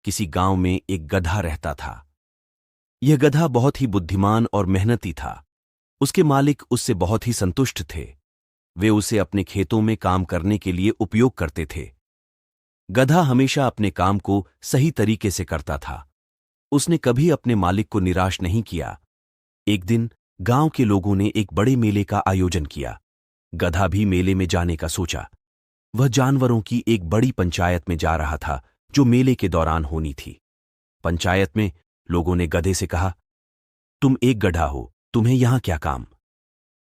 किसी गांव में एक गधा रहता था। यह गधा बहुत ही बुद्धिमान और मेहनती था। उसके मालिक उससे बहुत ही संतुष्ट थे। वे उसे अपने खेतों में काम करने के लिए उपयोग करते थे। गधा हमेशा अपने काम को सही तरीके से करता था। उसने कभी अपने मालिक को निराश नहीं किया। एक दिन गांव के लोगों ने एक बड़े मेले का आयोजन किया। गधा भी मेले में जाने का सोचा। वह जानवरों की एक बड़ी पंचायत में जा रहा था जो मेले के दौरान होनी थी। पंचायत में लोगों ने गधे से कहा, तुम एक गधा हो, तुम्हें यहां क्या काम?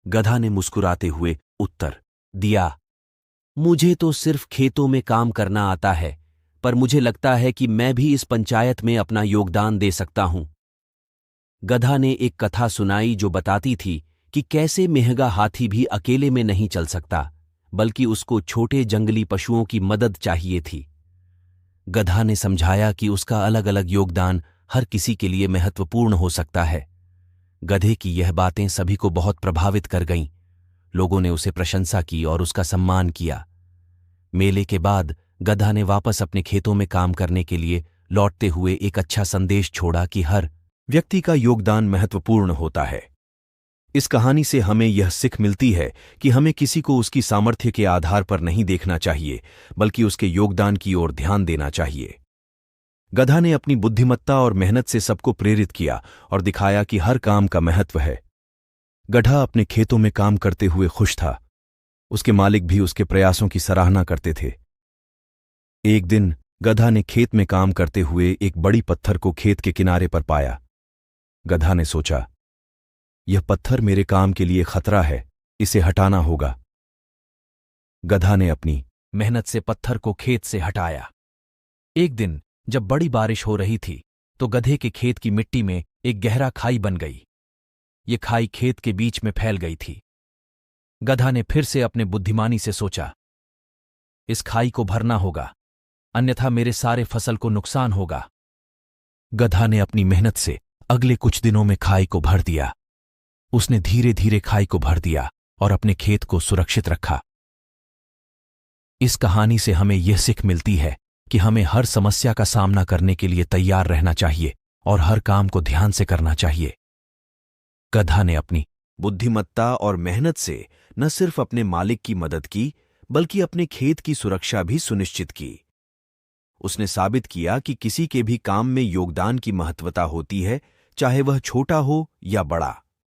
गधा ने मुस्कुराते हुए उत्तर दिया, मुझे तो सिर्फ खेतों में काम करना आता है, पर मुझे लगता है कि मैं भी इस पंचायत में अपना योगदान दे सकता हूं। गधा ने एक कथा सुनाई जो बताती थी कि कैसे मेहगा हाथी भी अकेले में नहीं चल सकता, बल्कि उसको छोटे जंगली पशुओं की मदद चाहिए थी। गधा ने समझाया कि उसका अलग अलग योगदान हर किसी के लिए महत्वपूर्ण हो सकता है। गधे की यह बातें सभी को बहुत प्रभावित कर गईं। लोगों ने उसे प्रशंसा की और उसका सम्मान किया। मेले के बाद गधा ने वापस अपने खेतों में काम करने के लिए लौटते हुए एक अच्छा संदेश छोड़ा कि हर व्यक्ति का योगदान महत्वपूर्ण होता है। इस कहानी से हमें यह सीख मिलती है कि हमें किसी को उसकी सामर्थ्य के आधार पर नहीं देखना चाहिए, बल्कि उसके योगदान की ओर ध्यान देना चाहिए। गधा ने अपनी बुद्धिमत्ता और मेहनत से सबको प्रेरित किया और दिखाया कि हर काम का महत्व है। गधा अपने खेतों में काम करते हुए खुश था। उसके मालिक भी उसके प्रयासों की सराहना करते थे। एक दिन गधा ने खेत में काम करते हुए एक बड़ी पत्थर को खेत के किनारे पर पाया। गधा ने सोचा, यह पत्थर मेरे काम के लिए खतरा है, इसे हटाना होगा। गधा ने अपनी मेहनत से पत्थर को खेत से हटाया। एक दिन जब बड़ी बारिश हो रही थी तो गधे के खेत की मिट्टी में एक गहरा खाई बन गई। ये खाई खेत के बीच में फैल गई थी। गधा ने फिर से अपने बुद्धिमानी से सोचा, इस खाई को भरना होगा, अन्यथा मेरे सारे फसल को नुकसान होगा। गधा ने अपनी मेहनत से अगले कुछ दिनों में खाई को भर दिया। उसने धीरे धीरे खाई को भर दिया और अपने खेत को सुरक्षित रखा। इस कहानी से हमें यह सीख मिलती है कि हमें हर समस्या का सामना करने के लिए तैयार रहना चाहिए और हर काम को ध्यान से करना चाहिए। गधा ने अपनी बुद्धिमत्ता और मेहनत से न सिर्फ अपने मालिक की मदद की, बल्कि अपने खेत की सुरक्षा भी सुनिश्चित की। उसने साबित किया कि किसी के भी काम में योगदान की महत्वता होती है, चाहे वह छोटा हो या बड़ा।